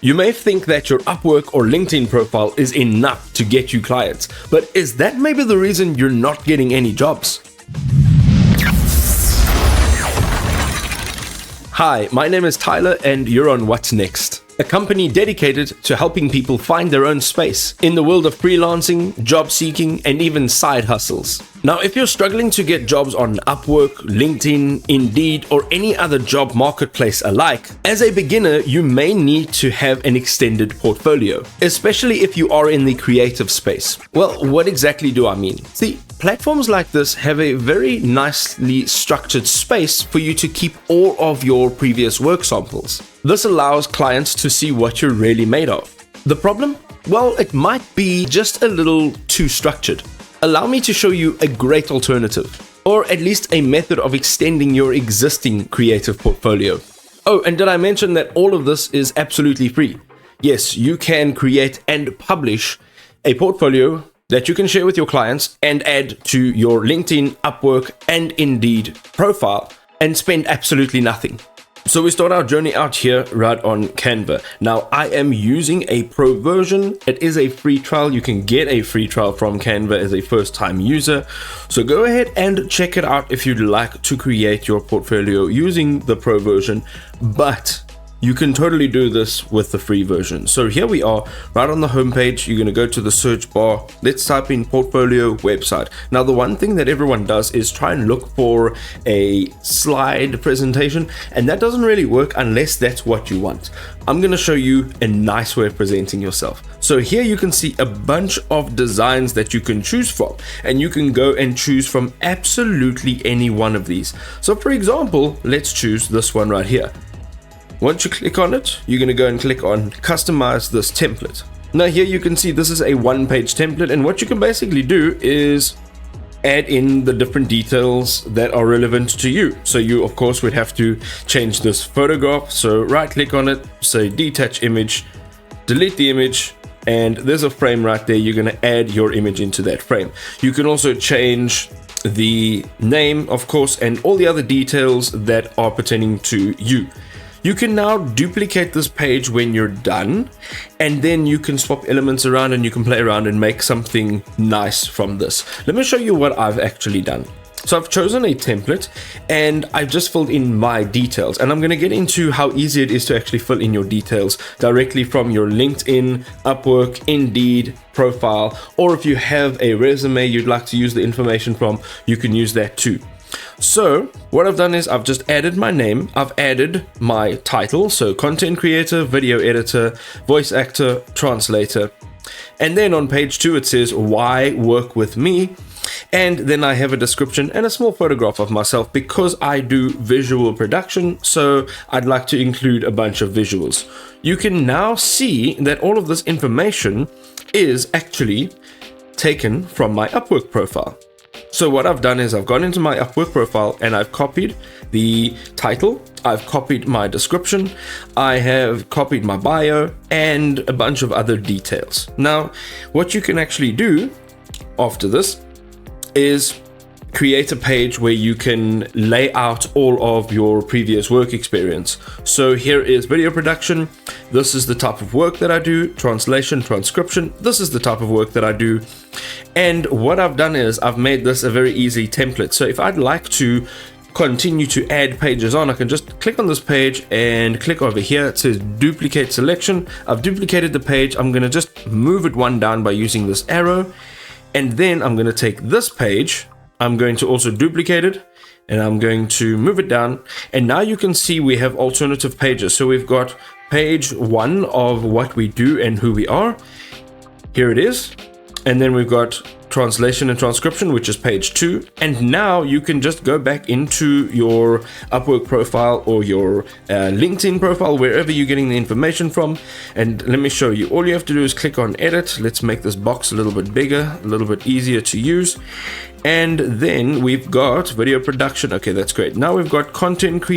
You may think that your Upwork or LinkedIn profile is enough to get you clients, but is that maybe the reason you're not getting any jobs? Hi, my name is Tyler and you're on What's Next, a company dedicated to helping people find their own space in the world of freelancing, job seeking, and even side hustles. Now, if you're struggling to get jobs on Upwork, LinkedIn, Indeed, or any other job marketplace alike, as a beginner, you may need to have an extended portfolio, especially if you are in the creative space. Well, what exactly do I mean? See, platforms like this have a very nicely structured space for you to keep all of your previous work samples. This allows clients to see what you're really made of. The problem? Well, it might be just a little too structured. Allow me to show you a great alternative, or at least a method of extending your existing creative portfolio. Oh, and did I mention that all of this is absolutely free? Yes, you can create and publish a portfolio that you can share with your clients and add to your LinkedIn, Upwork, and Indeed profile and spend absolutely nothing. So we start our journey out here right on Canva. Now, I am using a pro version. It is a free trial. You can get a free trial from Canva as a first-time user. So go ahead and check it out if you'd like to create your portfolio using the pro version. But you can totally do this with the free version. So here we are, right on the homepage. You're going to go to the search bar. Let's type in portfolio website. Now, the one thing that everyone does is try and look for a slide presentation, and that doesn't really work unless that's what you want. I'm going to show you a nice way of presenting yourself. So here you can see a bunch of designs that you can choose from, and you can go and choose from absolutely any one of these. So for example, let's choose this one right here. Once you click on it, you're going to go and click on customize this template. Now here you can see this is a one-page template, and what you can basically do is add in the different details that are relevant to you. So you of course would have to change this photograph. So right click on it, say detach image, delete the image, and there's a frame right there. You're going to add your image into that frame. You can also change the name, of course, and all the other details that are pertaining to you. You can now duplicate this page when you're done, and then you can swap elements around and you can play around and make something nice from this. Let me show you what I've actually done. So I've chosen a template and I've just filled in my details, and I'm going to get into how easy it is to actually fill in your details directly from your LinkedIn, Upwork, Indeed profile, or if you have a resume you'd like to use the information from, you can use that too. So what I've done is I've just added my name, I've added my title, so content creator, video editor, voice actor, translator, and then on page 2 it says why work with me, and then I have a description and a small photograph of myself because I do visual production, so I'd like to include a bunch of visuals. You can now see that all of this information is actually taken from my Upwork profile. So what I've done is I've gone into my Upwork profile and I've copied the title, I've copied my description, I have copied my bio, and a bunch of other details. Now, what you can actually do after this is create a page where you can lay out all of your previous work experience. So here is video production. This is the type of work that I do. Translation, transcription. This is the type of work that I do. And what I've done is I've made this a very easy template. So if I'd like to continue to add pages on, I can just click on this page and click over here. It says duplicate selection. I've duplicated the page. I'm going to just move it one down by using this arrow. And then I'm going to take this page, I'm going to also duplicate it, and I'm going to move it down. And now you can see we have alternative pages. So we've got page 1 of what we do and who we are. Here it is. And then we've got translation and transcription, which is page 2. And now you can just go back into your Upwork profile or your LinkedIn profile, wherever you're getting the information from. And let me show you. All you have to do is click on edit. Let's make this box a little bit bigger, a little bit easier to use. And then we've got video production. Okay, that's great. Now we've got content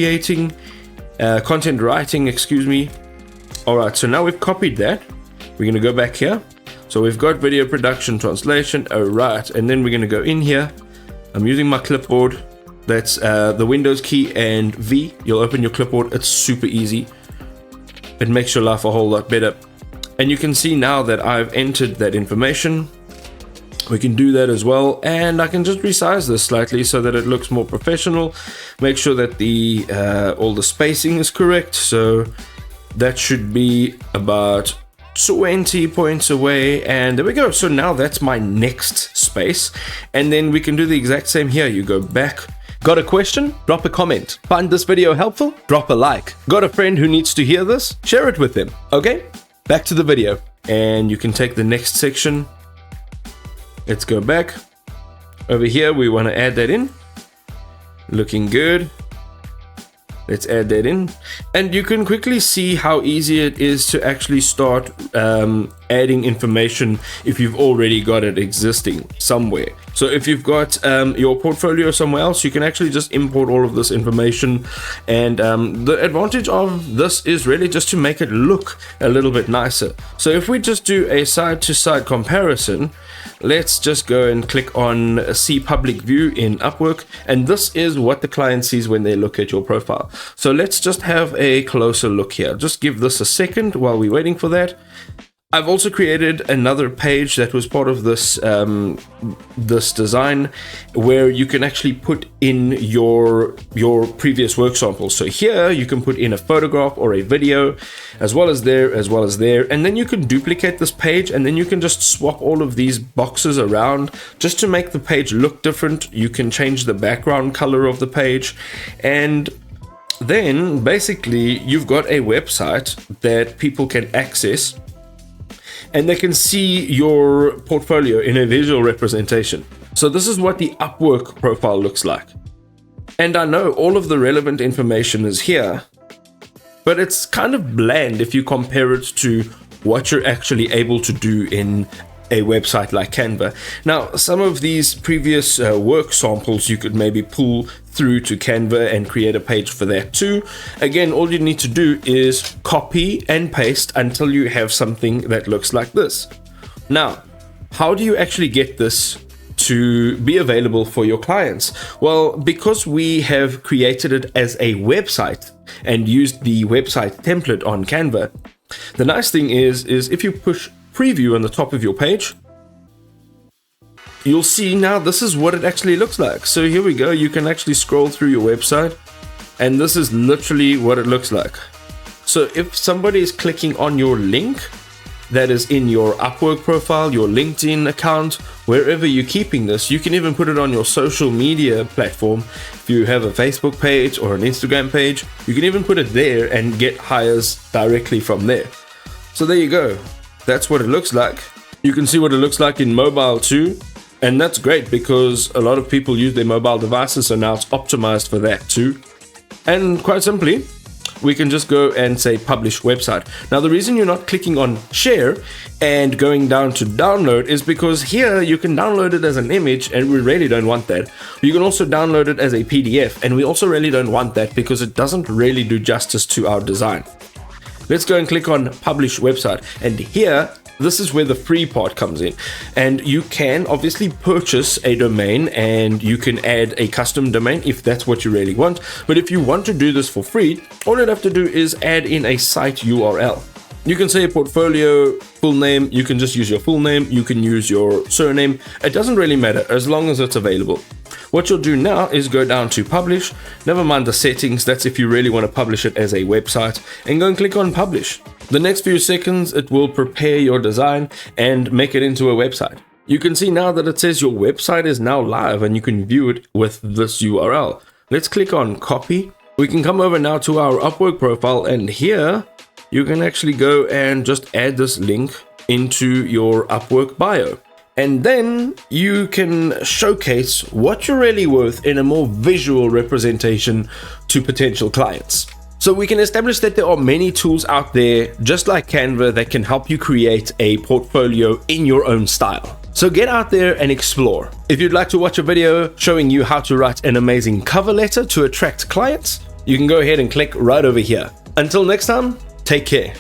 writing, excuse me. All right, so now we've copied that. We're going to go back here. So we've got video production, translation, all right, and then we're going to go in here. I'm using my clipboard. That's the Windows key and V. You'll open your clipboard. It's super easy. it makes your life a whole lot better. And you can see now that I've entered that information. We can do that as well, and I can just resize this slightly so that it looks more professional. Make sure that the all the spacing is correct, so that should be about 20 points away, and there we go. So now that's my next space, and then we can do the exact same here. You go back. Got a question? Drop a comment. Find this video helpful? Drop a like. Got a friend who needs to hear this? Share it with them. Okay, back to the video, and you can take the next section. Let's go back. Over here, we want to add that in. Looking good. Let's add that in. And you can quickly see how easy it is to actually start adding information if you've already got it existing somewhere. So if you've got your portfolio somewhere else, you can actually just import all of this information. And the advantage of this is really just to make it look a little bit nicer. So if we just do a side-to-side comparison, let's just go and click on see public view in Upwork, and this is what the client sees when they look at your profile. So let's just have a closer look here. Just give this a second while we're waiting for that. I've also created another page that was part of this this design, where you can actually put in your previous work samples. So here you can put in a photograph or a video, as well as there, and then you can duplicate this page, and then you can just swap all of these boxes around just to make the page look different. You can change the background color of the page, and then basically you've got a website that people can access, and they can see your portfolio in a visual representation. So this is what the Upwork profile looks like. And I know all of the relevant information is here, but it's kind of bland if you compare it to what you're actually able to do in a website like Canva. Now, some of these previous work samples you could maybe pull through to Canva and create a page for that too. Again, all you need to do is copy and paste until you have something that looks like this. Now, how do you actually get this to be available for your clients? Well, because we have created it as a website and used the website template on Canva, the nice thing is if you push preview on the top of your page, you'll see now this is what it actually looks like. So here we go. You can actually scroll through your website, and this is literally what it looks like. So if somebody is clicking on your link that is in your Upwork profile, your LinkedIn account, wherever you're keeping this, you can even put it on your social media platform. If you have a Facebook page or an Instagram page, you can even put it there and get hires directly from there. So there you go. That's what it looks like. You can see what it looks like in mobile too. And that's great because a lot of people use their mobile devices, so now it's optimized for that too. And quite simply, we can just go and say publish website. Now, the reason you're not clicking on share and going down to download is because here you can download it as an image, and we really don't want that. You can also download it as a PDF, and we also really don't want that because it doesn't really do justice to our design. Let's go and click on publish website, and here this is where the free part comes in, and you can obviously purchase a domain and you can add a custom domain if that's what you really want. But if you want to do this for free, all you have to do is add in a site URL. You can say a portfolio full name, you can just use your full name, you can use your surname. It doesn't really matter as long as it's available. What you'll do now is go down to publish, never mind the settings, that's if you really want to publish it as a website, and go and click on publish. The next few seconds it will prepare your design and make it into a website. You can see now that it says your website is now live and you can view it with this URL. Let's click on copy. We can come over now to our Upwork profile, and here you can actually go and just add this link into your Upwork bio. And then you can showcase what you're really worth in a more visual representation to potential clients. So we can establish that there are many tools out there, just like Canva, that can help you create a portfolio in your own style. So get out there and explore. If you'd like to watch a video showing you how to write an amazing cover letter to attract clients, you can go ahead and click right over here. Until next time, take care.